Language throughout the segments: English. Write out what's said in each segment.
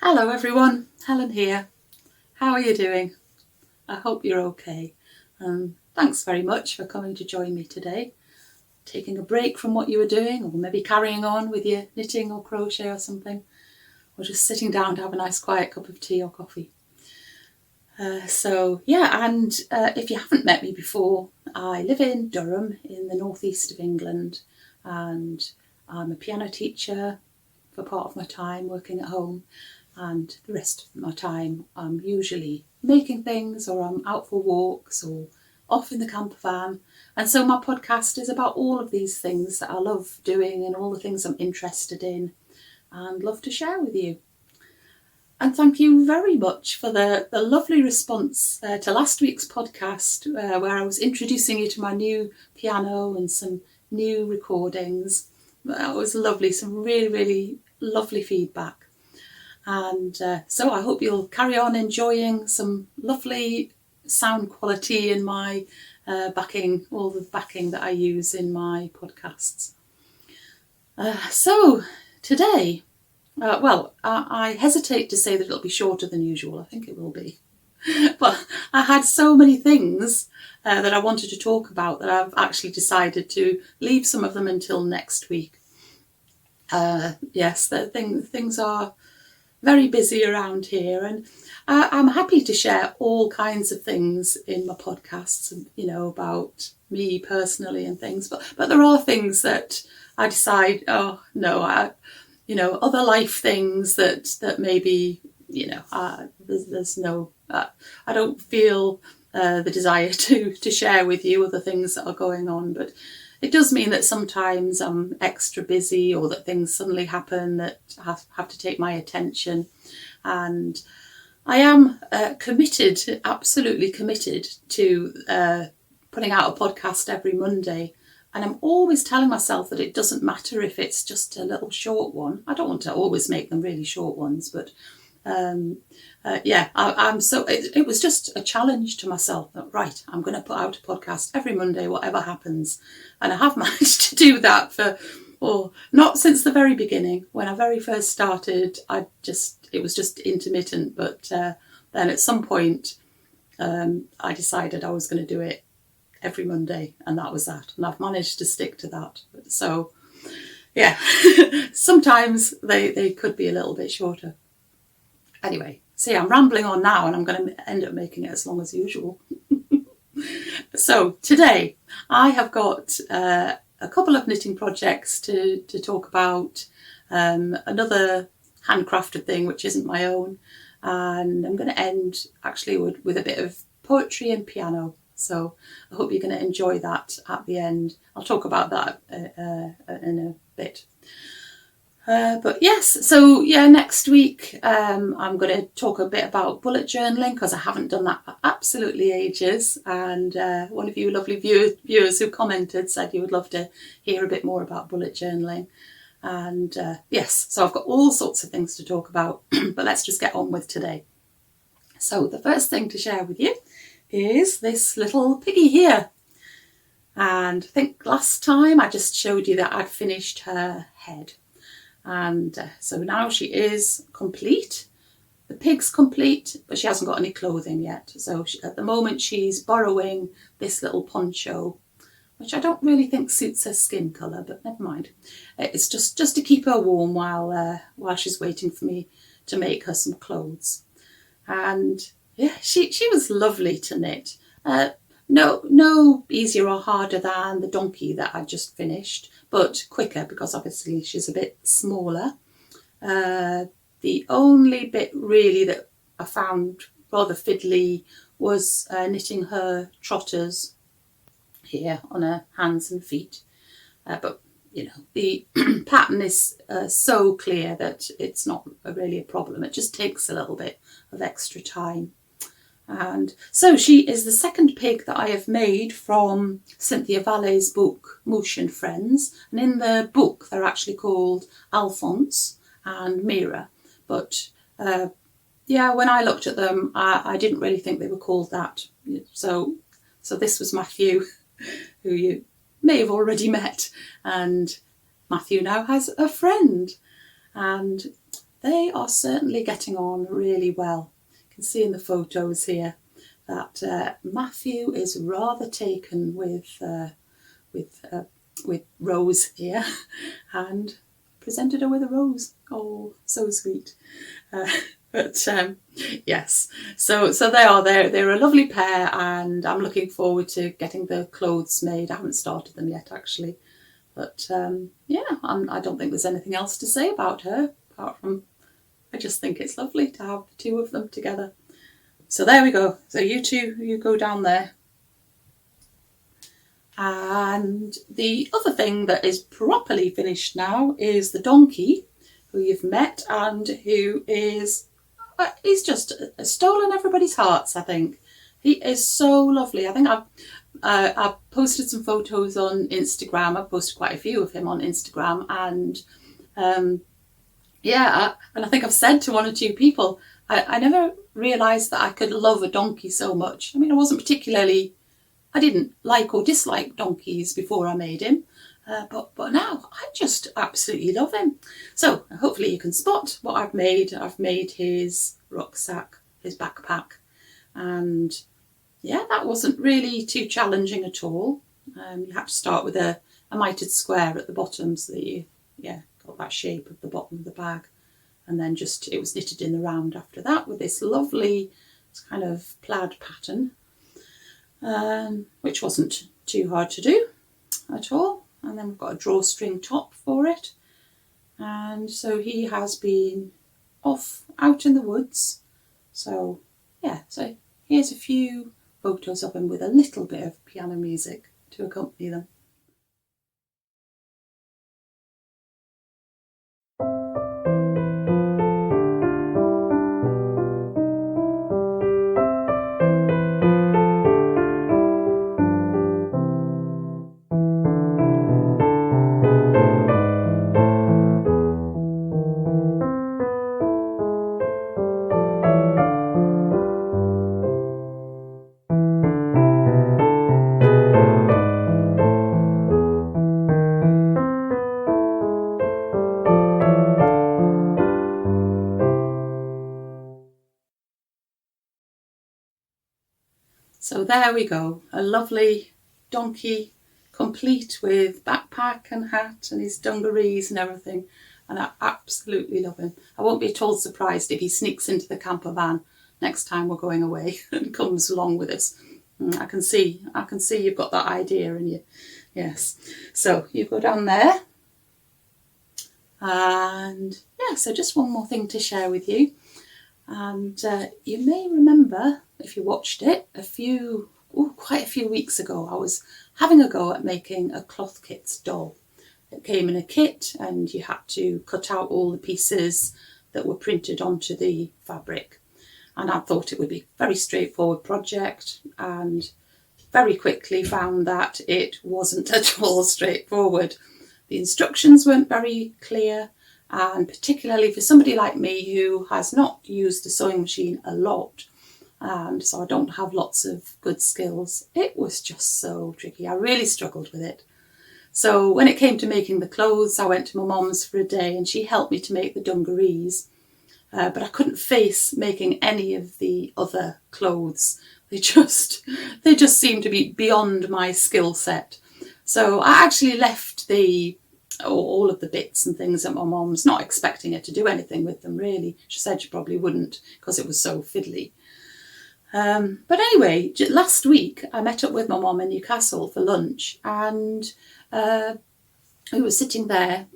Hello everyone, Helen here. How are you doing? I hope you're okay. Thanks very much for coming to join me today. Taking a break from what you were doing, or maybe carrying on with your knitting or crochet or something, or just sitting down to have a nice quiet cup of tea or coffee. If you haven't met me before, I live in Durham in the northeast of England, and I'm a piano teacher for part of my time working at home, and the rest of my time I'm usually making things, or I'm out for walks, or off in the camper van. And so my podcast is about all of these things that I love doing and all the things I'm interested in and love to share with you. And thank you very much for the lovely response to last week's podcast where I was introducing you to my new piano and some new recordings. That was lovely, some really, really lovely feedback. And so I hope you'll carry on enjoying some lovely sound quality in my backing, all the backing that I use in my podcasts. So today, I hesitate to say that it'll be shorter than usual. I think it will be. But I had so many things that I wanted to talk about that I've actually decided to leave some of them until next week. Things are very busy around here, and I'm happy to share all kinds of things in my podcasts, about me personally and things. But there are things that I decide, other life things that maybe, there's no, I don't feel the desire to share with you other things that are going on. But it does mean that sometimes I'm extra busy, or that things suddenly happen that have to take my attention. And I am absolutely committed to putting out a podcast every Monday. And I'm always telling myself that it doesn't matter if it's just a little short one. I don't want to always make them really short ones, but it was just a challenge to myself that, right, I'm going to put out a podcast every Monday, whatever happens. And I have managed to do that not since the very beginning. When I very first started, it was just intermittent. But then at some point, I decided I was going to do it every Monday, and that was that. And I've managed to stick to that. So, yeah, sometimes they could be a little bit shorter. Anyway, see, I'm rambling on now, and I'm going to end up making it as long as usual. So today I have got a couple of knitting projects to talk about, another handcrafted thing which isn't my own, and I'm going to end actually with a bit of poetry and piano. So I hope you're going to enjoy that at the end. I'll talk about that in a bit. Next week I'm going to talk a bit about bullet journaling, because I haven't done that for absolutely ages. And one of you lovely viewers who commented said you would love to hear a bit more about bullet journaling. And so I've got all sorts of things to talk about, but let's just get on with today. So the first thing to share with you is this little piggy here. And I think last time I just showed you that I'd finished her head. And so now she is complete. The pig's complete, but she hasn't got any clothing yet. So at the moment she's borrowing this little poncho, which I don't really think suits her skin colour, but never mind. It's just to keep her warm while she's waiting for me to make her some clothes. And yeah, she was lovely to knit. No easier or harder than the donkey that I just finished, but quicker because obviously she's a bit smaller. The only bit really that I found rather fiddly was knitting her trotters here on her hands and feet. But the pattern is so clear that it's not really a problem. It just takes a little bit of extra time. And so she is the second pig that I have made from Cinthia Vallet's book, Mouche and Friends. And in the book, they're actually called Alphonse and Mira. But when I looked at them, I didn't really think they were called that. So this was Matthew, who you may have already met. And Matthew now has a friend. And they are certainly getting on really well. You can see in the photos here that Matthew is rather taken with Rose here, and presented her with a rose. Oh, so sweet. Yes, so they are there. They're a lovely pair, and I'm looking forward to getting the clothes made. I haven't started them yet, actually, but I don't think there's anything else to say about her apart from I just think it's lovely to have the two of them together. So there we go. So you two, you go down there. And the other thing that is properly finished now is the donkey, who you've met and who is, he's just stolen everybody's hearts, I think. He is so lovely. I think I've posted some photos on Instagram. I've posted quite a few of him on Instagram, and and I think I've said to one or two people, I never realised that I could love a donkey so much. I mean, I didn't like or dislike donkeys before I made him, but now I just absolutely love him. So hopefully you can spot what I've made. I've made his rucksack, his backpack, and that wasn't really too challenging at all. You had to start with a mitered square at the bottom so that you got that shape of the bottom of the bag, and then it was knitted in the round after that with this lovely kind of plaid pattern, which wasn't too hard to do at all. And then we've got a drawstring top for it, and so he has been off out in the woods. So here's a few photos of him with a little bit of piano music to accompany them. So there we go, a lovely donkey, complete with backpack and hat and his dungarees and everything, and I absolutely love him. I won't be at all surprised if he sneaks into the camper van next time we're going away and comes along with us. I can see you've got that idea in you. Yes, so you go down there, and so just one more thing to share with you. And you may remember, if you watched it, quite a few weeks ago, I was having a go at making a Clothkits doll. It came in a kit, and you had to cut out all the pieces that were printed onto the fabric. And I thought it would be a very straightforward project, and very quickly found that it wasn't at all straightforward. The instructions weren't very clear, and particularly for somebody like me who has not used the sewing machine a lot, and so I don't have lots of good skills, it was just so tricky. I really struggled with it. So when it came to making the clothes, I went to my mum's for a day, and she helped me to make the dungarees, but I couldn't face making any of the other clothes. They just seemed to be beyond my skill set. So I actually left all of the bits and things at my mum's, not expecting her to do anything with them really. She said she probably wouldn't because it was so fiddly. But anyway, last week I met up with my mum in Newcastle for lunch, and we were sitting there,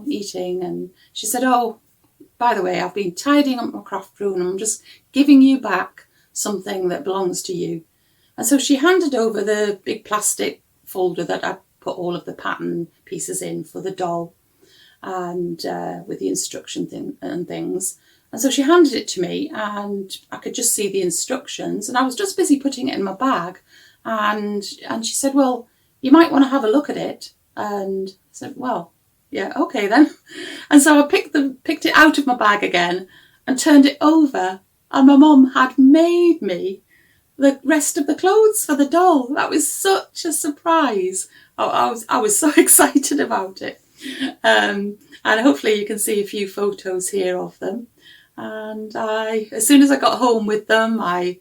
eating, and she said, "Oh, by the way, I've been tidying up my craft room, and I'm just giving you back something that belongs to you." And so she handed over the big plastic folder that I put all of the pattern pieces in for the doll, and with the instruction and things. And so she handed it to me, and I could just see the instructions, and I was just busy putting it in my bag, and she said, "Well, you might want to have a look at it." And I said, "Well, yeah, okay then." And so I picked it out of my bag again and turned it over, and my mum had made me the rest of the clothes for the doll. That was such a surprise. I was so excited about it. And hopefully you can see a few photos here of them. And as soon as I got home with them, I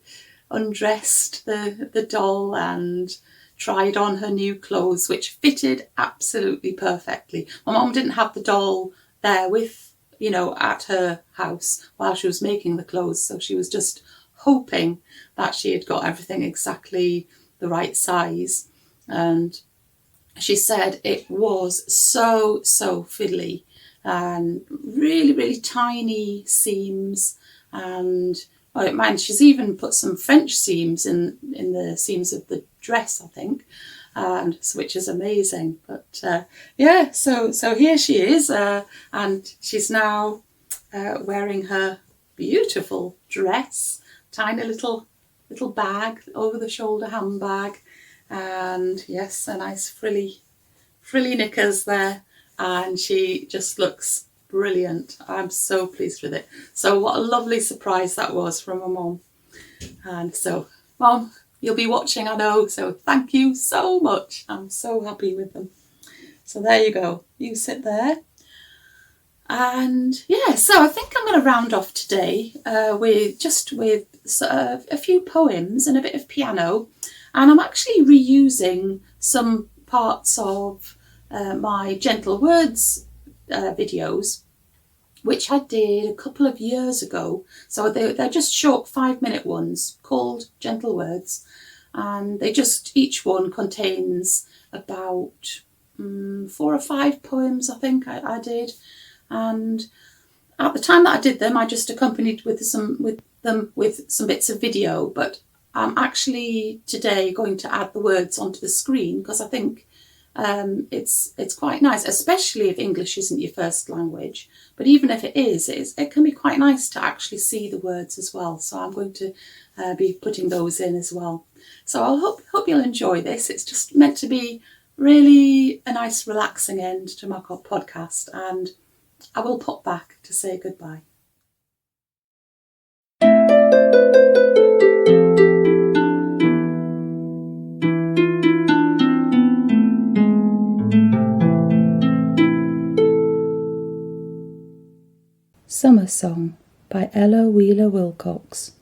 undressed the doll and tried on her new clothes, which fitted absolutely perfectly. My mum didn't have the doll there with, at her house while she was making the clothes, so she was just hoping that she had got everything exactly the right size. And she said it was so fiddly and really, really tiny seams. And she's even put some French seams in the seams of the dress, I think, and which is amazing. But so here she is, and she's now wearing her beautiful dress, tiny little bag, over the shoulder handbag, and yes, a nice frilly knickers there, and she just looks brilliant. I'm so pleased with it. So what a lovely surprise that was from my mum. And so, Mum, you'll be watching, I know, so thank you so much. I'm so happy with them. So there you go. You sit there. And yeah, so I think I'm going to round off today with a few poems and a bit of piano. And I'm actually reusing some parts of my Gentle Words videos, which I did a couple of years ago. So they're just short 5-minute ones called Gentle Words. And each one contains about 4 or 5 poems, I think I did. And at the time that I did them, I just accompanied with some bits of video. But I'm actually today going to add the words onto the screen, because I think it's quite nice, especially if English isn't your first language. But even if it is, it can be quite nice to actually see the words as well. So I'm going to be putting those in as well. So I hope you'll enjoy this. It's just meant to be really a nice relaxing end to my podcast, and I will pop back to say goodbye. Summer Song by Ella Wheeler Wilcox.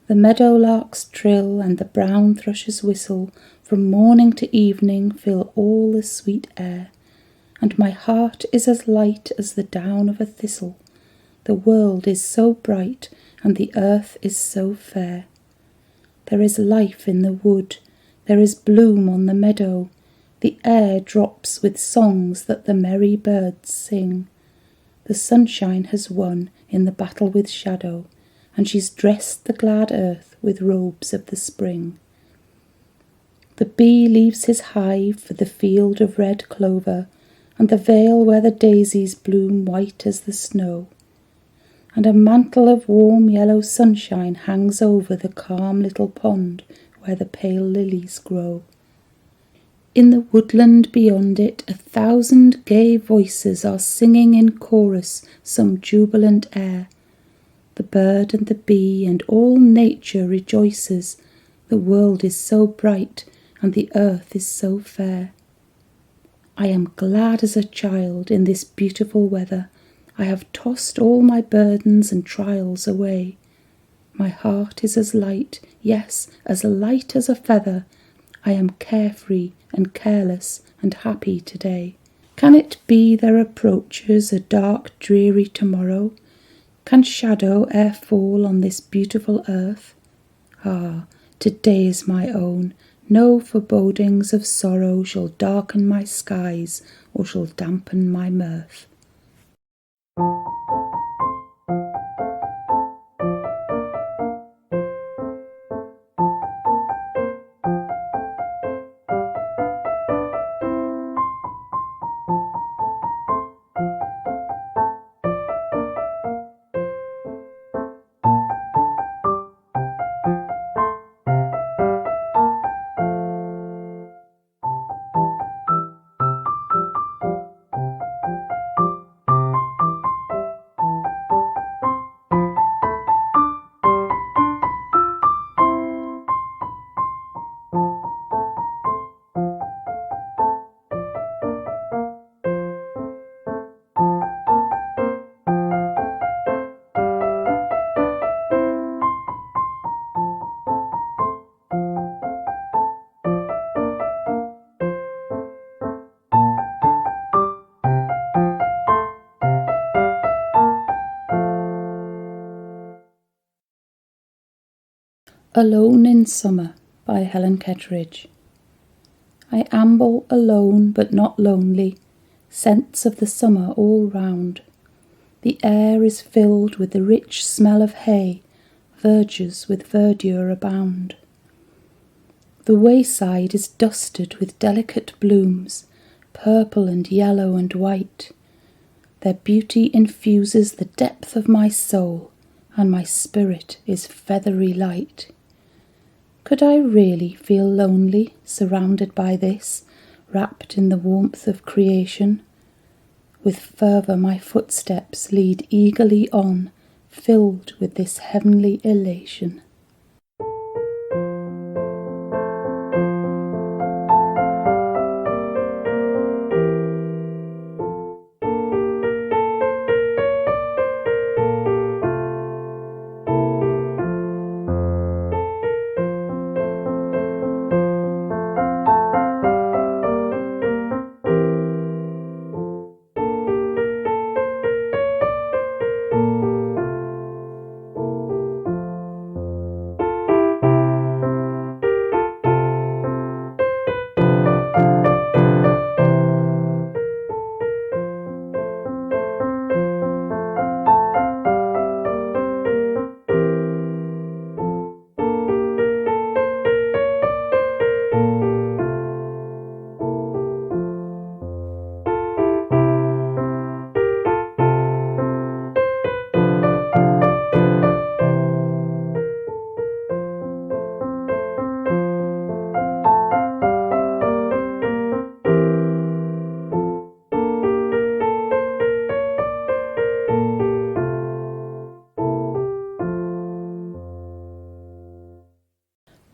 The meadowlark's trill and the brown thrush's whistle from morning to evening fill all the sweet air, and my heart is as light as the down of a thistle. The world is so bright and the earth is so fair. There is life in the wood, there is bloom on the meadow, the air drops with songs that the merry birds sing. The sunshine has won in the battle with shadow, and she's dressed the glad earth with robes of the spring. The bee leaves his hive for the field of red clover, and the vale where the daisies bloom white as the snow. And a mantle of warm yellow sunshine hangs over the calm little pond where the pale lilies grow. In the woodland beyond it 1,000 gay voices are singing in chorus some jubilant air. The bird and the bee and all nature rejoices. The world is so bright and the earth is so fair. I am glad as a child in this beautiful weather. I have tossed all my burdens and trials away. My heart is as light, yes, as light as a feather. I am carefree and careless and happy today. Can it be there approaches a dark, dreary tomorrow? Can shadow e'er fall on this beautiful earth? Ah, today is my own. No forebodings of sorrow shall darken my skies or shall dampen my mirth. Alone in Summer by Helen Kettridge. I amble alone but not lonely, scents of the summer all round. The air is filled with the rich smell of hay, verges with verdure abound. The wayside is dusted with delicate blooms, purple and yellow and white. Their beauty infuses the depth of my soul, and my spirit is feathery light. Could I really feel lonely, surrounded by this, wrapped in the warmth of creation? With fervour my footsteps lead eagerly on, filled with this heavenly elation.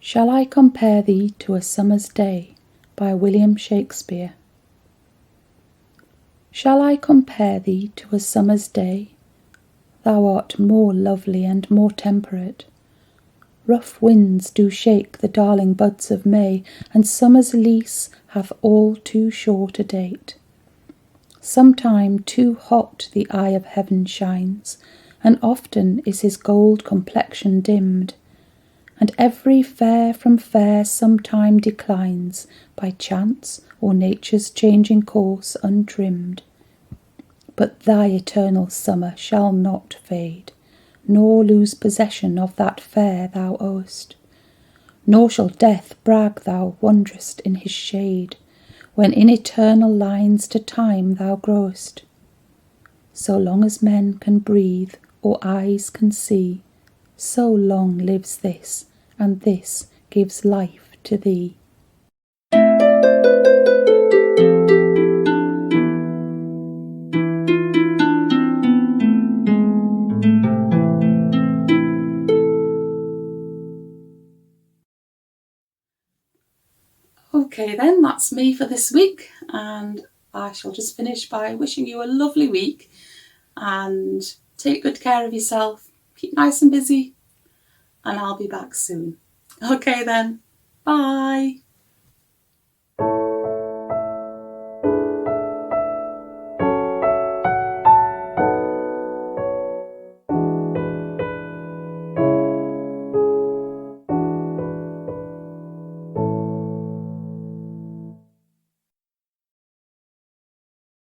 Shall I compare thee to a summer's day by William Shakespeare? Shall I compare thee to a summer's day? Thou art more lovely and more temperate. Rough winds do shake the darling buds of May, and summer's lease hath all too short a date. Sometime too hot the eye of heaven shines, and often is his gold complexion dimmed, and every fair from fair sometime declines, by chance or nature's changing course untrimmed. But thy eternal summer shall not fade, nor lose possession of that fair thou owest. Nor shall death brag thou wanderest in his shade, when in eternal lines to time thou growest. So long as men can breathe or eyes can see, so long lives this, and this gives life to thee. Okay then, that's me for this week, and I shall just finish by wishing you a lovely week, and take good care of yourself, keep nice and busy, and I'll be back soon. Okay then, bye.